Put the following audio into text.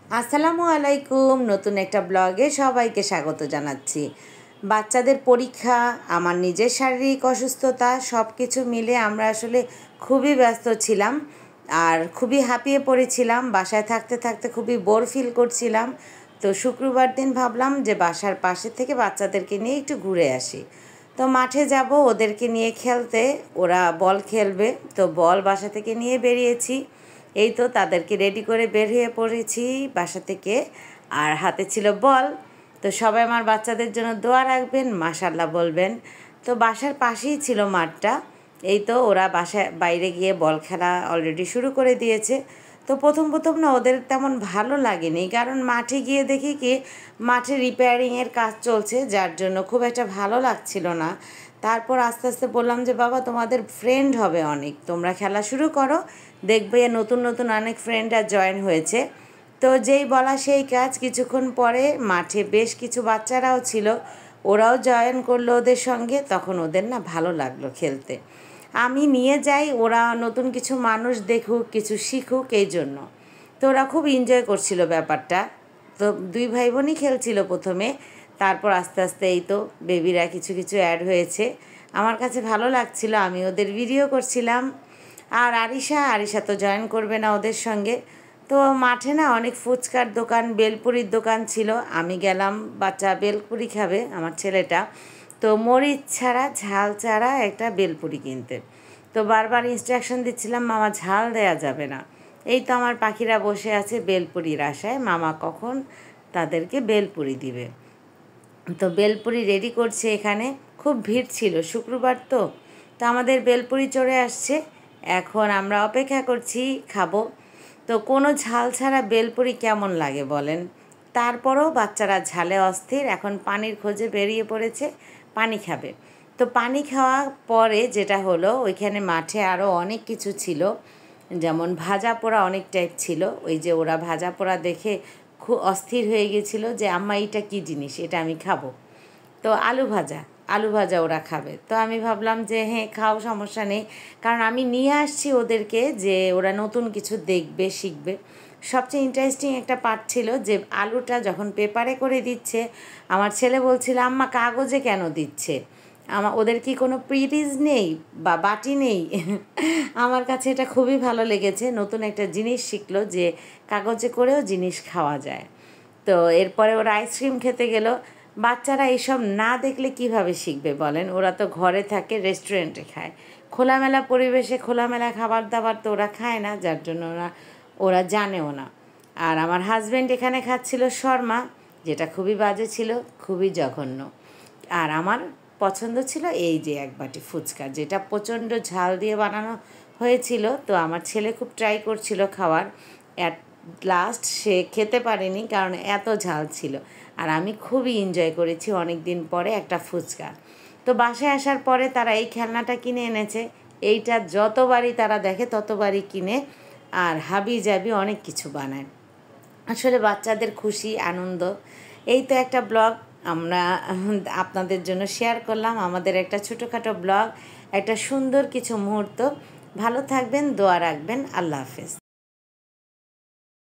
আসসালামু আলাইকুম। নতুন একটা ব্লগে সবাইকে স্বাগত জানাচ্ছি। বাচ্চাদের পরীক্ষা, আমার নিজের শারীরিক অসুস্থতা সব কিছু মিলে আমরা আসলে খুবই ব্যস্ত ছিলাম আর খুবই হাঁপিয়ে পড়েছিলাম। বাসায় থাকতে থাকতে খুবই বোর ফিল করছিলাম। তো শুক্রবার দিন ভাবলাম যে বাসার পাশে থেকে বাচ্চাদেরকে নিয়ে একটু ঘুরে আসি। তো মাঠে যাব ওদেরকে নিয়ে খেলতে, ওরা বল খেলবে। তো বল বাসা থেকে নিয়ে বেরিয়েছি। এই তো তাদেরকে রেডি করে বের হয়ে পড়েছি বাসা থেকে, আর হাতে ছিল বল। তো সবাই আমার বাচ্চাদের জন্য দোয়া রাখবেন, মাশাল্লাহ বলবেন। তো বাসার পাশেই ছিল মাঠটা। এই তো ওরা বাসায় বাইরে গিয়ে বল খেলা অলরেডি শুরু করে দিয়েছে। তো প্রথম প্রথম না ওদের তেমন ভালো লাগেনি, কারণ মাঠে গিয়ে দেখি কি মাঠে রিপেয়ারিংয়ের কাজ চলছে, যার জন্য খুব একটা ভালো লাগছিল না। তারপর আস্তে আস্তে বললাম যে বাবা, তোমাদের ফ্রেন্ড হবে অনেক, তোমরা খেলা শুরু করো, দেখবে নতুন নতুন অনেক ফ্রেন্ডরা জয়েন হয়েছে। তো যেই বলা সেই কাজ, কিছুক্ষণ পরে মাঠে বেশ কিছু বাচ্চারাও ছিল, ওরাও জয়েন করলো ওদের সঙ্গে। তখন ওদের না ভালো লাগলো খেলতে। আমি নিয়ে যাই, ওরা নতুন কিছু মানুষ দেখুক, কিছু শিখুক, এই জন্য। তো ওরা খুব এনজয় করছিল ব্যাপারটা। তো দুই ভাই বোনই খেলছিল প্রথমে, তারপর আস্তে আস্তে এই তো বেবিরা কিছু কিছু অ্যাড হয়েছে। আমার কাছে ভালো লাগছিল, আমি ওদের ভিডিও করছিলাম। আর আরিশা তো জয়েন করবে না ওদের সঙ্গে। তো মাঠে না অনেক ফুচকার দোকান, বেলপুরির দোকান ছিল। আমি গেলাম, বাচ্চা বেলপুরি খাবে আমার ছেলেটা। তো মরিচ ছাড়া, ঝাল ছাড়া একটা বেলপুরি কিনতে। তো বারবার ইনস্ট্রাকশন দিচ্ছিলাম, মামা ঝাল দেয়া যাবে না। এই তো আমার পাখিরা বসে আছে বেলপুরির আশায়, মামা কখন তাদেরকে বেলপুরি দিবে। তো বেলপুরি রেডি করছে এখানে। খুব ভিড় ছিল, শুক্রবার তো। তো আমাদের বেলপুরি চড়ে আসছে, এখন আমরা অপেক্ষা করছি খাবো। তো কোনো ঝাল ছাড়া বেলপুরি কেমন লাগে বলেন? তারপরও বাচ্চারা ঝালে অস্থির, এখন পানির খোঁজে বেরিয়ে পড়েছে, পানি খাবে। তো পানি খাওয়ার পরে যেটা হলো, ওইখানে মাঠে আরও অনেক কিছু ছিল, যেমন ভাজা পোড়া অনেক টাইপ ছিল। ওই যে ওরা ভাজা পোড়া দেখে খুব অস্থির হয়ে গেছিলো যে আম্মা এইটা কী জিনিস, এটা আমি খাবো। তো আলু ভাজা ওরা খাবে। তো আমি ভাবলাম যে হ্যাঁ খাও, সমস্যা নেই, কারণ আমি নিয়ে আসছি ওদেরকে যে ওরা নতুন কিছু দেখবে, শিখবে। সবচেয়ে ইন্টারেস্টিং একটা পার্ট ছিল যে আলুটা যখন পেপারে করে দিচ্ছে, আমার ছেলে বলছিল আম্মা কাগজে কেন দিচ্ছে, ওদের কি কোনো প্রিটিজ নেই বা বাটি নেই? আমার কাছে এটা খুবই ভালো লেগেছে, নতুন একটা জিনিস শিখলো যে কাগজে করেও জিনিস খাওয়া যায়। তো এরপরে ওরা আইসক্রিম খেতে গেল। বাচ্চারা এইসব না দেখলে কিভাবে শিখবে বলেন? ওরা তো ঘরে থাকে, রেস্টুরেন্টে খায়, খোলামেলা পরিবেশে খোলামেলা খাবার দাবার তো ওরা খায় না, যার জন্য ওরা জানেও না। আর আমার হাজব্যান্ড এখানে খাচ্ছিল শর্মা, যেটা খুবই বাজে ছিল, খুবই জঘন্য। আর আমার পছন্দ ছিল এই যে এক বাটি ফুচকা, যেটা প্রচণ্ড ঝাল দিয়ে বানানো হয়েছিল। তো আমার ছেলে খুব ট্রাই করছিল খাওয়ার, অ্যাট লাস্ট সে খেতে পারেনি, কারণ এত ঝাল ছিল। আর আমি খুবই এনজয় করেছি অনেক দিন পরে একটা ফুচকা। তো বাসায় আসার পরে তারা এই খেলনাটা কিনে এনেছে। এইটা যতবারই তারা দেখে ততবারই কিনে, আর হাবি জাবি অনেক কিছু বানায়। আসলে বাচ্চাদের খুশি আনন্দ। এই তো একটা ব্লগ আমরা আপনাদের জন্য শেয়ার করলাম, আমাদের একটা ছোটোখাটো ব্লগ, একটা সুন্দর কিছু মুহূর্ত। ভালো থাকবেন, দোয়া রাখবেন। আল্লাহ হাফেজ।